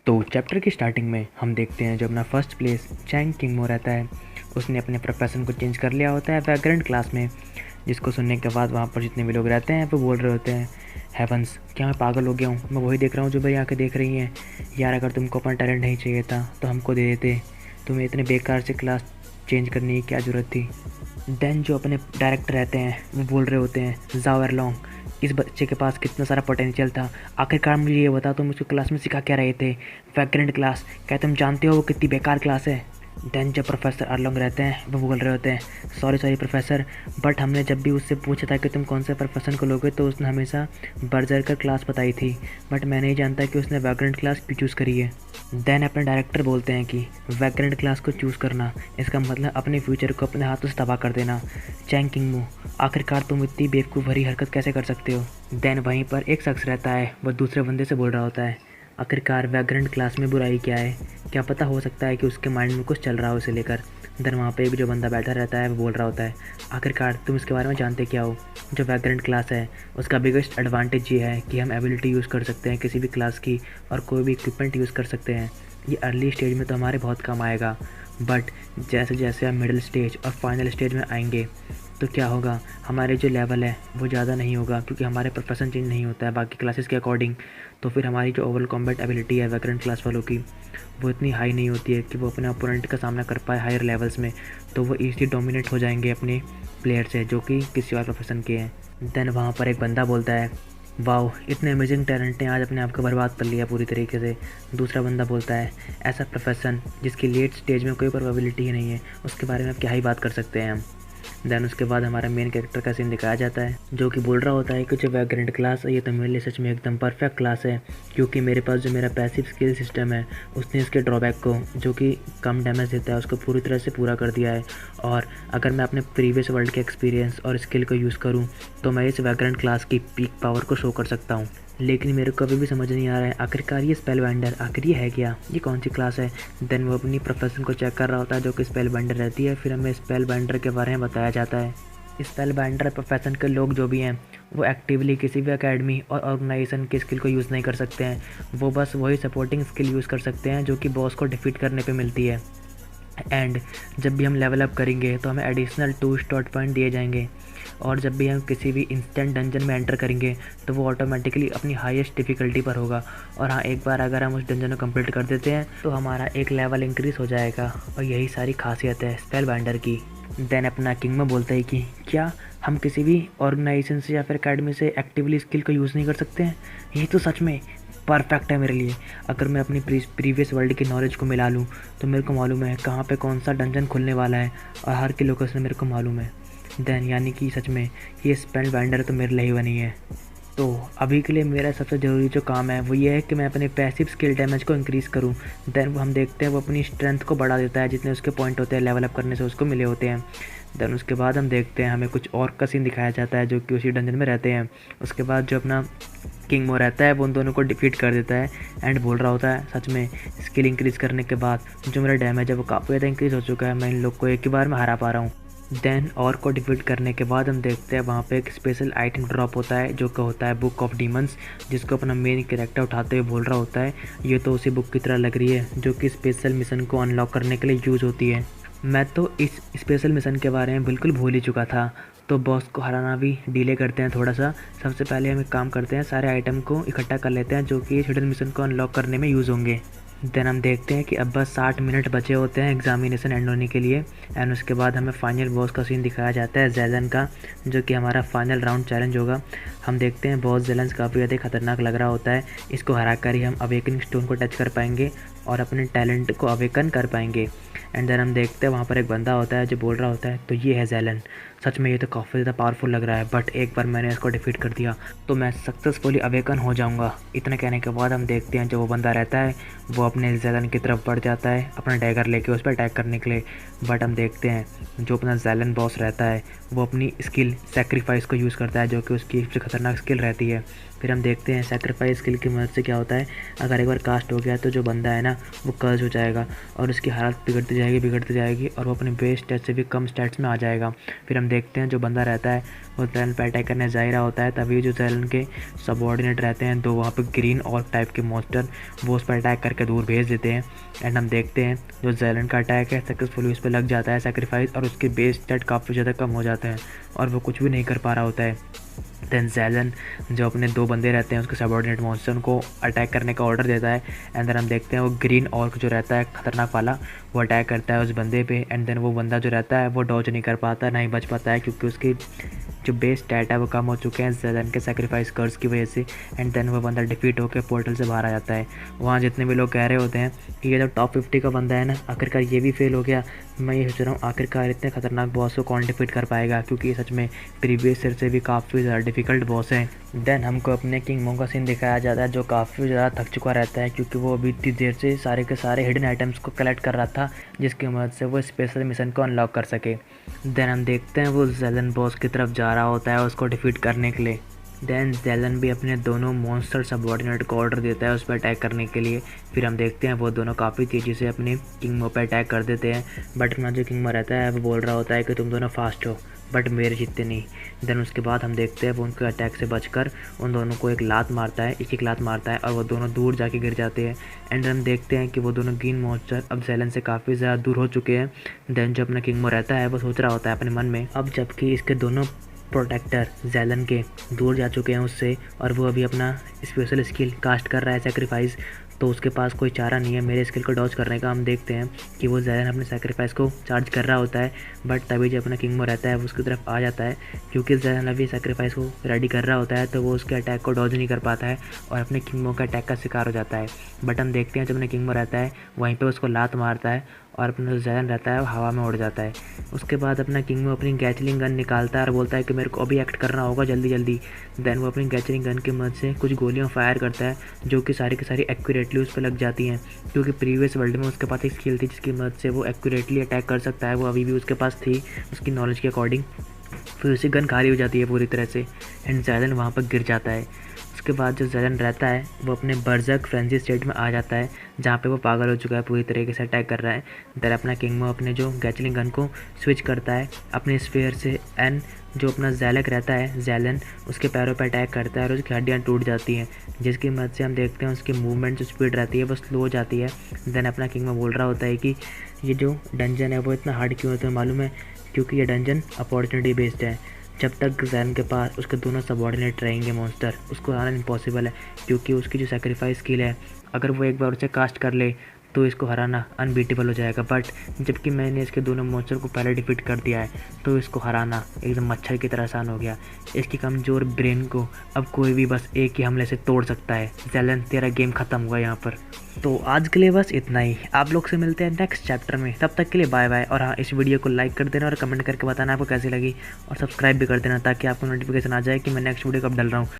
तो चैप्टर की स्टार्टिंग में हम देखते हैं जो अपना फर्स्ट प्लेस चैंग किंगमो रहता है, उसने अपने प्रोफेशन को चेंज कर लिया होता है वैग्रेंट क्लास में। जिसको सुनने के बाद वहाँ पर जितने भी लोग रहते हैं वो बोल रहे होते हैं, हेवंस, क्या मैं पागल हो गया हूँ? मैं वही देख रहा हूँ जो मेरी आंखें देख रही हैं। यार, अगर तुमको अपना टैलेंट नहीं चाहिए था तो हमको दे देते। तुम्हें इतने बेकार से क्लास चेंज करने की क्या ज़रूरत थी? देन जो अपने डायरेक्टर रहते हैं वो बोल रहे होते हैं, जाओ एरलोंग, इस बच्चे के पास कितना सारा पोटेंशियल था। आखिरकार मुझे ये बता, तुम उसको क्लास में सिखा क्या रहे थे? वैग्रेंट क्लास, क्या तुम जानते हो वो कितनी बेकार क्लास है? देन जब प्रोफेसर अरलोंग रहते हैं वो बोल रहे होते हैं, सॉरी प्रोफेसर, बट हमने जब भी उससे पूछा था कि तुम कौन से प्रोफेशन को लोगे तो उसने हमेशा बर्जरकर क्लास बताई थी, बट मैं नहीं जानता कि उसने वैग्रेंट क्लास क्यों चूज़ करी है। देन अपने डायरेक्टर बोलते हैं कि वैग्रेंट क्लास को चूज़ करना इसका मतलब अपने फ्यूचर को अपने हाथों से तबाह कर देना। चैंग किंगमो, आखिरकार तुम इतनी बेवकूफ़ भरी हरकत कैसे कर सकते हो? देन वहीं पर एक शख्स रहता है, वो दूसरे बंदे से बोल रहा होता है, आखिरकार वैग्रेंट क्लास में बुराई क्या है? क्या पता, हो सकता है कि उसके माइंड में कुछ चल रहा हो उसे लेकर। देन वहाँ पे एक जो बंदा बैठा रहता है वो बोल रहा होता है, आखिरकार तुम इसके बारे में जानते क्या हो? जो वैग्रेंट क्लास है उसका बिगेस्ट एडवांटेज ये है कि हम एबिलिटी यूज़ कर सकते हैं किसी भी क्लास की, और कोई भी इक्विपमेंट यूज़ कर सकते हैं। ये अर्ली स्टेज में तो हमारे बहुत काम आएगा, बट जैसे जैसे हम मिडिल स्टेज और फाइनल स्टेज में आएंगे तो क्या होगा, हमारे जो लेवल है वो ज़्यादा नहीं होगा, क्योंकि हमारे प्रोफेशन चेंज नहीं होता है बाकी क्लासेस के अकॉर्डिंग। तो फिर हमारी जो ओवरऑल कॉम्बैट एबिलिटी है वैग्रेंट क्लास वालों की, वो इतनी हाई नहीं होती है कि वो अपने अपोनेंट का सामना कर पाए हायर लेवल्स में। तो वो ईज़िली डोमिनेट हो जाएंगे अपने प्लेयर से जो कि किसी और प्रोफेशन के हैं। देन वहाँ पर एक बंदा बोलता है, वाओ, इतने अमेजिंग टैलेंट ने आज अपने आप को बर्बाद कर लिया पूरी तरीके से। दूसरा बंदा बोलता है, ऐसा प्रोफेशन जिसकी लेट स्टेज में कोई प्रोबेबिलिटी ही नहीं है, उसके बारे में अब क्या ही बात कर सकते हैं हम। देन उसके बाद हमारा मेन कैरेक्टर का सीन दिखाया जाता है जो कि बोल रहा होता है कि जो वैग्रेंट क्लास है ये तो मेरे लिए सच में एकदम परफेक्ट क्लास है, क्योंकि मेरे पास जो मेरा पैसिव स्किल सिस्टम है उसने इसके ड्रॉबैक को, जो कि कम डैमेज देता है, उसको पूरी तरह से पूरा कर दिया है। और अगर मैं अपने प्रीवियस वर्ल्ड के एक्सपीरियंस और स्किल को यूज़ करूँ तो मैं इस वैग्रेंट क्लास की पीक पावर को शो कर सकता हूँ। लेकिन मेरे को अभी भी समझ नहीं आ रहा है आखिरकार ये स्पेल बाइंडर आखिर ये है क्या, ये कौन सी क्लास है? देन वो अपनी प्रोफेशन को चेक कर रहा होता है जो कि स्पेल बाइंडर रहती है। फिर हमें स्पेल बाइंडर के बारे में बताया जाता है। स्पेल बाइंडर प्रोफेशन के लोग जो भी हैं वो एक्टिवली किसी भी एकेडमी और ऑर्गेनाइजेशन की स्किल को यूज़ नहीं कर सकते हैं, वो बस वही सपोर्टिंग स्किल यूज़ कर सकते हैं जो कि बॉस को डिफीट करने पे मिलती है। एंड जब भी हम लेवल अप करेंगे तो हमें एडिशनल 2 स्टॉट पॉइंट दिए जाएंगे, और जब भी हम किसी भी इंस्टेंट डंजन में एंटर करेंगे तो वो ऑटोमेटिकली अपनी हाईएस्ट डिफ़िकल्टी पर होगा। और हाँ, एक बार अगर हम उस डंजन को कंप्लीट कर देते हैं तो हमारा एक लेवल इंक्रीज़ हो जाएगा, और यही सारी खासियत है स्पेल बाइंडर की। देन अपना किंग में बोलता है कि क्या हम किसी भी ऑर्गेनाइजेशन से या फिर अकेडमी से एक्टिवली स्किल को यूज़ नहीं कर सकते हैं? ये तो सच में परफेक्ट है मेरे लिए। अगर मैं अपनी प्रीवियस वर्ल्ड की नॉलेज को मिला लूँ तो मेरे को मालूम है कहाँ पे कौन सा डंजन खुलने वाला है, और हर की लोकेशन मेरे को मालूम है। देन यानी कि सच में ये स्पेल बाइंडर तो मेरे लिए ही बनी है। तो अभी के लिए मेरा सबसे ज़रूरी जो काम है वो ये है कि मैं अपने पैसिव स्किल डैमेज को इंक्रीज़ करूं। देन हम देखते हैं वो अपनी स्ट्रेंथ को बढ़ा देता है, जितने उसके पॉइंट होते हैं लेवल अप करने से उसको मिले होते हैं। देन उसके बाद हम देखते हैं हमें कुछ और का सीन दिखाया जाता है जो कि उसी डंजन में रहते हैं। उसके बाद जो अपना किंग मो रहता है वो उन दोनों को डिफीट कर देता है एंड बोल रहा होता है, सच में स्किल इंक्रीज़ करने के बाद जो मेरा डैमेज है वो काफ़ी ज़्यादा इंक्रीज़ हो चुका है, मैं इन लोग को एक ही बार में हरा पा रहा हूँ। देन और को डिफीट करने के बाद हम देखते हैं वहाँ पे एक स्पेशल आइटम ड्रॉप होता है जो कि होता है बुक ऑफ डीमंस, जिसको अपना मेन कैरेक्टर उठाते हुए बोल रहा होता है, ये तो उसी बुक की तरह लग रही है जो कि स्पेशल मिशन को अनलॉक करने के लिए यूज़ होती है। मैं तो इस स्पेशल मिशन के बारे में बिल्कुल भूल ही चुका था। तो बॉस को हराना भी डिले करते हैं थोड़ा सा। सबसे पहले हम एक काम करते हैं, सारे आइटम को इकट्ठा कर लेते हैं जो कि इस हिडन मिशन को अनलॉक करने में यूज़ होंगे। देन हम देखते हैं कि अब बस 60 मिनट बचे होते हैं एग्जामिनेशन एंड होने के लिए। एंड उसके बाद हमें फाइनल बॉस का सीन दिखाया जाता है ज़ेलन का, जो कि हमारा फाइनल राउंड चैलेंज होगा। हम देखते हैं बॉस ज़ेलन काफ़ी ज़्यादा खतरनाक लग रहा होता है, इसको हरा कर ही हम अवेकनिंग स्टोन को टच कर पाएंगे और अपने टैलेंट को अवेकन कर पाएंगे। एंड देन हम देखते हैं वहाँ पर एक बंदा होता है जो बोल रहा होता है, तो ये है ज़ेलन, सच में ये तो काफ़ी ज़्यादा पावरफुल लग रहा है, बट एक बार मैंने इसको डिफीट कर दिया तो मैं सक्सेसफुली अवेकन हो जाऊंगा। इतना कहने के बाद हम देखते हैं जो वो बंदा रहता है वो अपने ज़ेलन की तरफ बढ़ जाता है अपना डैगर लेके उस पर अटैक करने के लिए। बट हम देखते हैं जो अपना ज़ेलन बॉस रहता है वो अपनी स्किल सेक्रीफाइस को यूज़ करता है जो कि उसकी सबसे खतरनाक स्किल रहती है। फिर हम देखते हैं सेक्रीफाइस स्किल की मदद से क्या होता है, अगर एक बार कास्ट हो गया तो जो बंदा है ना वो कर्ज हो जाएगा और उसकी हालत बिगड़ती जाएगी और वो अपने बेस स्टैट से भी कम स्टैट्स में आ जाएगा। फिर हम देखते हैं जो बंदा रहता है वो जैलन पर अटैक करने जा ही रहा होता है, तभी जो जैलन के सबऑर्डिनेट रहते हैं तो वहाँ पर ग्रीन और टाइप के मॉन्स्टर वो उस पर अटैक करके दूर भेज देते हैं। एंड हम देखते हैं जो जैलन का अटैक है सक्सेसफुली उस पर लग जाता है सेक्रीफाइस और उसके बेस स्टैट काफ़ी ज़्यादा कम हो जाते हैं और वो कुछ भी नहीं कर पा रहा होता है। देन जैलन जो अपने 2 बंदे रहते हैं उसके सबऑर्डिनेट मॉन्स्टर को अटैक करने का ऑर्डर देता है। एंड देन हम देखते हैं वो ग्रीन ऑर्क जो रहता है खतरनाक वाला वो अटैक करता है उस बंदे पे। एंड देन वो बंदा जो रहता है वो डॉज नहीं कर पाता, ना ही बच पाता है, क्योंकि उसकी जो बेस स्टैट है वो कम हो चुके हैं जैलन के सेक्रीफाइस कर्स की वजह से। एंड देन वो बंदा डिफीट होकर पोर्टल से बाहर आ जाता है। वहाँ जितने भी लोग कह रहे होते हैं कि ये जो टॉप 50 का बंदा है ना आखिरकार ये भी फेल हो गया, मैं ये सोच रहा हूँ आखिरकार इतने खतरनाक बॉस को कौन डिफीट कर पाएगा, क्योंकि ये सच में प्रीवियस ईयर से भी काफ़ी ज़्यादा डिफ़िकल्ट बॉस है। देन हमको अपने किंग मोंग का सीन दिखाया जाता है जो काफ़ी ज़्यादा थक चुका रहता है, क्योंकि वो अभी इतनी देर से सारे के सारे हिडन आइटम्स को कलेक्ट कर रहा था जिसकी मदद से वो स्पेशल मिशन को अनलॉक कर सके। देन हम देखते हैं वो जैलन बॉस की तरफ जा रहा होता है उसको डिफीट करने के लिए। देन जैलन भी अपने दोनों मॉन्स्टर सबऑर्डिनेट को ऑर्डर देता है उस पर अटैक करने के लिए। फिर हम देखते हैं वो दोनों काफ़ी तेज़ी से अपने किंग मो पर अटैक कर देते हैं, बट अपना जो किंग मो रहता है वो बोल रहा होता है कि तुम दोनों फास्ट हो बट मेरे जितने नहीं। देन उसके बाद हम देखते हैं वो उनके अटैक से बचकर उन दोनों को एक लात मारता है और वो दोनों दूर जाके गिर जाते हैं। एंड हम देखते हैं कि वो दोनों ग्रीन मॉन्स्टर अब जैलन से काफ़ी ज़्यादा दूर हो चुके हैं। देन जो अपना किंग मो रहता है वो सोच रहा होता है अपने मन में, अब जबकि इसके दोनों प्रोटेक्टर जैलन के दूर जा चुके हैं उससे और वो अभी अपना स्पेशल स्किल कास्ट कर रहा है सेक्रीफाइस, तो उसके पास कोई चारा नहीं है मेरे स्किल को डॉज करने का। हम देखते हैं कि वो जैलन अपने सेक्रीफाइस को चार्ज कर रहा होता है, बट तभी जो अपना किंग मो रहता है वो उसकी तरफ आ जाता है। क्योंकि जैलन अभी सेक्रीफाइस को रेडी कर रहा होता है तो वो उसके अटैक को डॉज नहीं कर पाता है और अपने किंग मो का अटैक का शिकार हो जाता है। बट हम देखते हैं जब अपने किंग मो रहता है वहीं पर उसको लात मारता है और अपना जो जैलन रहता है वो हवा में उड़ जाता है। उसके बाद अपना किंग मो अपनी गैचलिंग गन निकालता है और बोलता है कि मेरे को अभी एक्ट करना होगा जल्दी। देन वो अपनी गैचलिंग गन की मदद से कुछ गोलियां फायर करता है जो कि सारी की सारी एक्यूरेटली उस पर लग जाती हैं, क्योंकि प्रीवियस वर्ल्ड में उसके पास एक स्किल थी जिसकी मदद से वो एक्यूरेटली अटैक कर सकता है, वो अभी भी उसके पास थी उसकी नॉलेज के अकॉर्डिंग। फिर उसकी गन खाली हो जाती है पूरी तरह से एंड जैलन वहाँ पर गिर जाता है। उसके बाद जो जैलन रहता है वो अपने बर्जक फ्रेंजी स्टेट में आ जाता है जहाँ पे वो पागल हो चुका है, पूरी तरीके से अटैक कर रहा है। देन अपना किंग मो अपने जो गैचलिंग गन को स्विच करता है अपने स्फीयर से एंड जो अपना जैलक रहता है जैलन उसके पैरों पर अटैक करता है और उसकी हड्डियाँ टूट जाती हैं, जिसकी मदद से हम देखते हैं उसकी मूवमेंट जो स्पीड रहती है वो स्लो हो जाती है। देन अपना किंग मो बोल रहा होता है कि ये जो डंजन है वो इतना हार्ड क्यों है तुम्हें मालूम है, क्योंकि ये डंजन अपॉर्चुनिटी बेस्ड है। जब तक जैलन के पास उसके दोनों सबऑर्डिनेट रहेंगे मॉन्स्टर उसको हराना इम्पॉसिबल है, क्योंकि उसकी जो सेक्रीफाइस स्किल है अगर वो एक बार उसे कास्ट कर ले तो इसको हराना अनबीटेबल हो जाएगा। बट जबकि मैंने इसके दोनों मॉन्स्टर को पहले डिफीट कर दिया है तो इसको हराना एकदम मच्छर की तरह आसान हो गया। इसकी कमज़ोर ब्रेन को अब कोई भी बस एक ही हमले से तोड़ सकता है। जैलन तेरा गेम ख़त्म हुआ यहाँ पर। तो आज के लिए बस इतना ही, आप लोग से मिलते हैं नेक्स्ट चैप्टर में, तब तक के लिए बाय बाय। और हाँ, इस वीडियो को लाइक कर देना और कमेंट करके बताना आपको कैसी लगी और सब्सक्राइब भी कर देना ताकि आपको नोटिफिकेशन आ जाए कि मैं नेक्स्ट वीडियो कब डाल रहा हूँ।